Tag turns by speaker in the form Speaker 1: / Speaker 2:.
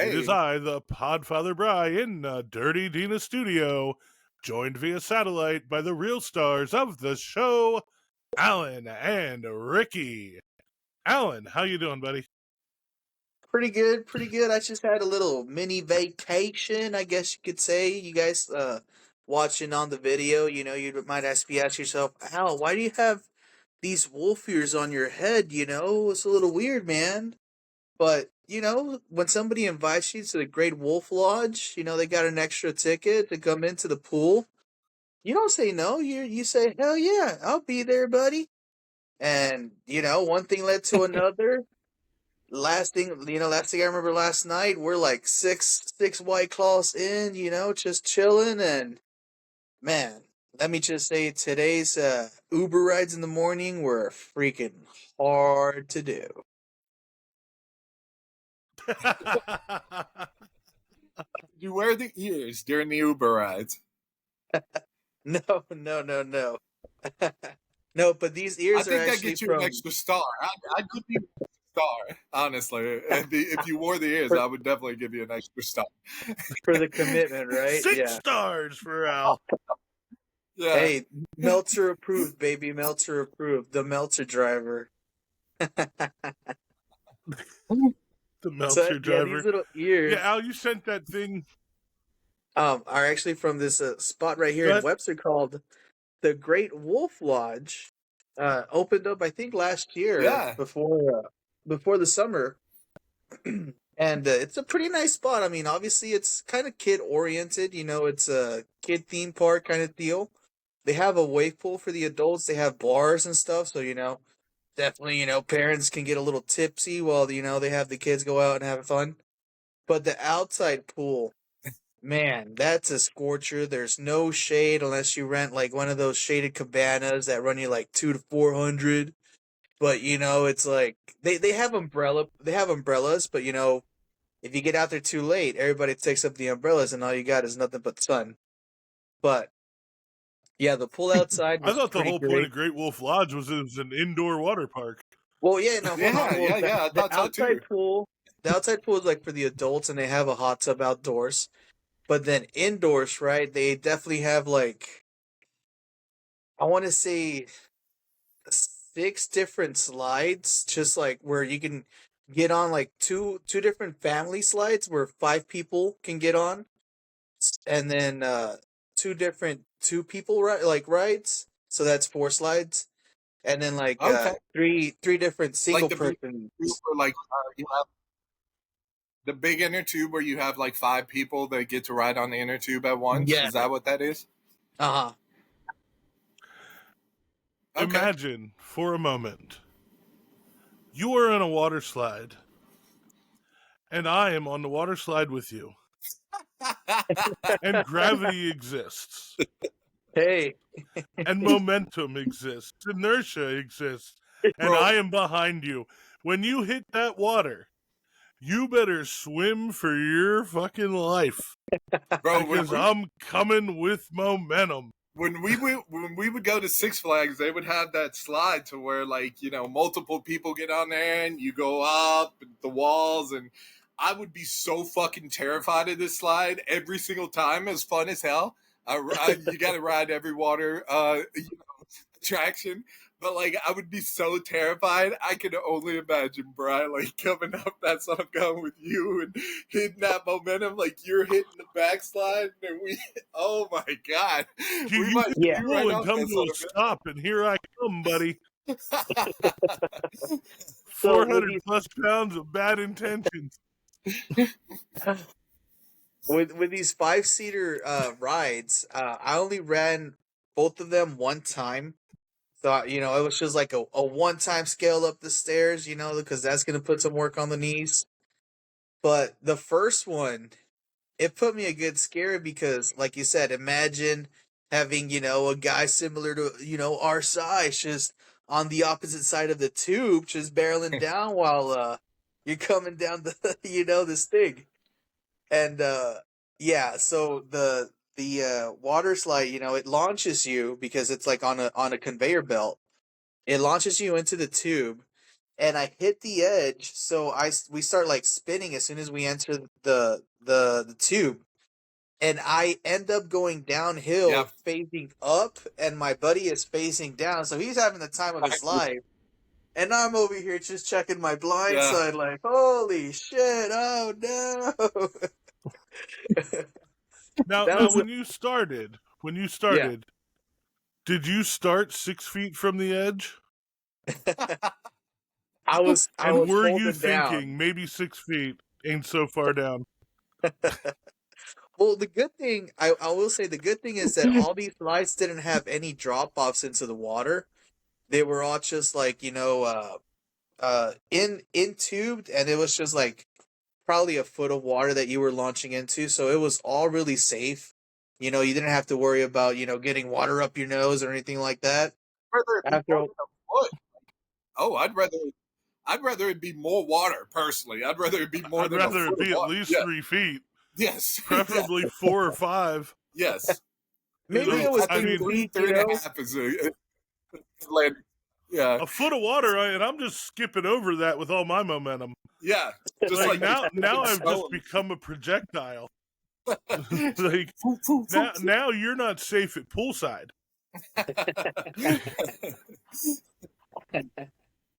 Speaker 1: It is
Speaker 2: Hey.
Speaker 1: I, the Podfather Bry, in Dirty Dina Studio, joined via satellite by the real stars of the show, Alan and Ricky. Alan, how you doing, buddy?
Speaker 3: Pretty good, pretty good. I just had a little mini vacation, I guess you could say. You guys watching on the video, you might ask yourself, Al, why do you have these wolf ears on your head, It's a little weird, man. But, when somebody invites you to the Great Wolf Lodge, they got an extra ticket to come into the pool. You don't say no. You say, hell yeah, I'll be there, buddy. And, one thing led to another. Last thing I remember last night, we're like six White Claws in, just chilling. And man, let me just say, today's Uber rides in the morning were freaking hard to do.
Speaker 2: You wear the ears during the Uber rides.
Speaker 3: No, no, no, no. No, but these ears
Speaker 2: I
Speaker 3: are
Speaker 2: think that
Speaker 3: actually
Speaker 2: gets you
Speaker 3: from
Speaker 2: an extra star. I'd give you an extra star, honestly. If you wore the ears,
Speaker 3: for,
Speaker 2: I would definitely give you an extra star.
Speaker 3: for the commitment, right?
Speaker 1: 6
Speaker 3: Yeah.
Speaker 1: stars for Al.
Speaker 2: Yeah.
Speaker 3: Hey, Meltzer approved, baby. Meltzer approved. The Meltzer driver.
Speaker 1: The Meltzer
Speaker 3: So yeah,
Speaker 1: driver.
Speaker 3: these little ears.
Speaker 1: Yeah, Al, you sent that thing.
Speaker 3: Are actually from this spot right here in Webster called the Great Wolf Lodge. Opened up, I think, last year
Speaker 2: Yeah.
Speaker 3: before the summer, and it's a pretty nice spot. I mean, obviously, it's kind of kid oriented. It's a kid theme park kind of deal. They have a wave pool for the adults. They have bars and stuff. So definitely, parents can get a little tipsy while they have the kids go out and have fun. But the outside pool, man, that's a scorcher. There's no shade unless you rent like one of those shaded cabanas that run you like $200 to $400. But it's like they have umbrellas, but if you get out there too late, everybody takes up the umbrellas and all you got is nothing but sun. But yeah, the pool outside
Speaker 1: I
Speaker 3: was
Speaker 1: thought the
Speaker 3: pretty
Speaker 1: whole point
Speaker 3: great.
Speaker 1: of Great Wolf Lodge was it was an indoor water park.
Speaker 3: Well, yeah, no, hold on. Well,
Speaker 2: I
Speaker 3: the
Speaker 2: thought so
Speaker 3: outside
Speaker 2: too.
Speaker 3: pool, the outside pool is like for the adults, and they have a hot tub outdoors. But then indoors, right? They definitely have like, I want to say 6 different slides, just like where you can get on like two different family slides where 5 people can get on, and then two different 2 people rides. So that's 4 slides, and then like
Speaker 2: Okay.
Speaker 3: three different single
Speaker 2: Like the big
Speaker 3: person.
Speaker 2: tube where like you have the big inner tube where you have like 5 people that get to ride on the inner tube at once.
Speaker 3: Yeah.
Speaker 2: Is that what that is?
Speaker 3: Uh-huh.
Speaker 2: Okay.
Speaker 1: Imagine for a moment you are in a water slide, and I am on the water slide with you, and gravity exists,
Speaker 3: Hey.
Speaker 1: and momentum exists, inertia exists, and
Speaker 2: Bro,
Speaker 1: I am behind you. When you hit that water, you better swim for your fucking life,
Speaker 2: bro,
Speaker 1: because I'm coming with momentum.
Speaker 2: when we would go to Six Flags, they would have that slide to where like multiple people get on there and you go up the walls, and I would be so fucking terrified of this slide every single time. It's fun as hell. You got to ride every water attraction, but like I would be so terrified. I could only imagine Brian like coming up that song going with you and hitting that momentum like you're hitting the backslide, and we oh my god, we might be
Speaker 3: Yeah.
Speaker 2: right
Speaker 1: and
Speaker 2: off
Speaker 1: come
Speaker 2: that
Speaker 1: to a
Speaker 2: song.
Speaker 1: stop, and here I come, buddy.
Speaker 3: So
Speaker 1: 400 plus pounds of bad intentions.
Speaker 3: with these 5-seater rides, I only ran both of them one time. So it was just like a one-time scale up the stairs, because that's gonna put some work on the knees. But the first one, it put me a good scare because, like you said, imagine having a guy similar to our size just on the opposite side of the tube, just barreling down while you're coming down the this thing. And yeah, so the water slide, it launches you because it's like on a conveyor belt. It launches you into the tube, and I hit the edge. So we start like spinning as soon as we enter the tube, and I end up going
Speaker 2: Yeah.
Speaker 3: downhill facing up, and my buddy is facing down. So he's having the time of his life. And I'm over here just checking my blind
Speaker 2: Yeah.
Speaker 3: side, like, holy shit, oh no.
Speaker 1: Now,
Speaker 3: That
Speaker 1: now,
Speaker 3: was
Speaker 1: when you started,
Speaker 3: yeah.
Speaker 1: did you start 6 feet from the edge?
Speaker 3: I
Speaker 1: And
Speaker 3: was
Speaker 1: were you
Speaker 3: holding down.
Speaker 1: thinking maybe 6 feet ain't so far down?
Speaker 3: Well, the good thing I will say the good thing is that all these slides didn't have any drop offs into the water. They were all just like, in tubed, and it was just like probably a foot of water that you were launching into, so it was all really safe. You didn't have to worry about, getting water up your nose or anything like that.
Speaker 2: Rather it be more
Speaker 3: After
Speaker 2: than a foot. Oh, I'd rather it be more water personally. I'd rather it be more
Speaker 1: I'd
Speaker 2: than a
Speaker 1: rather it
Speaker 2: foot of
Speaker 1: be at
Speaker 2: water.
Speaker 1: least
Speaker 2: Yeah.
Speaker 1: 3 feet,
Speaker 2: Yes.
Speaker 1: preferably 4 or 5.
Speaker 2: Yes.
Speaker 3: maybe it was
Speaker 1: I
Speaker 2: I think
Speaker 3: 3 feet,
Speaker 2: three and a half is a landing. Yeah.
Speaker 1: a foot of water, and I'm just skipping over that with all my momentum.
Speaker 2: Yeah. Just
Speaker 1: Like
Speaker 2: like
Speaker 1: now I've just
Speaker 2: stone.
Speaker 1: become a projectile. Like now you're not safe at poolside.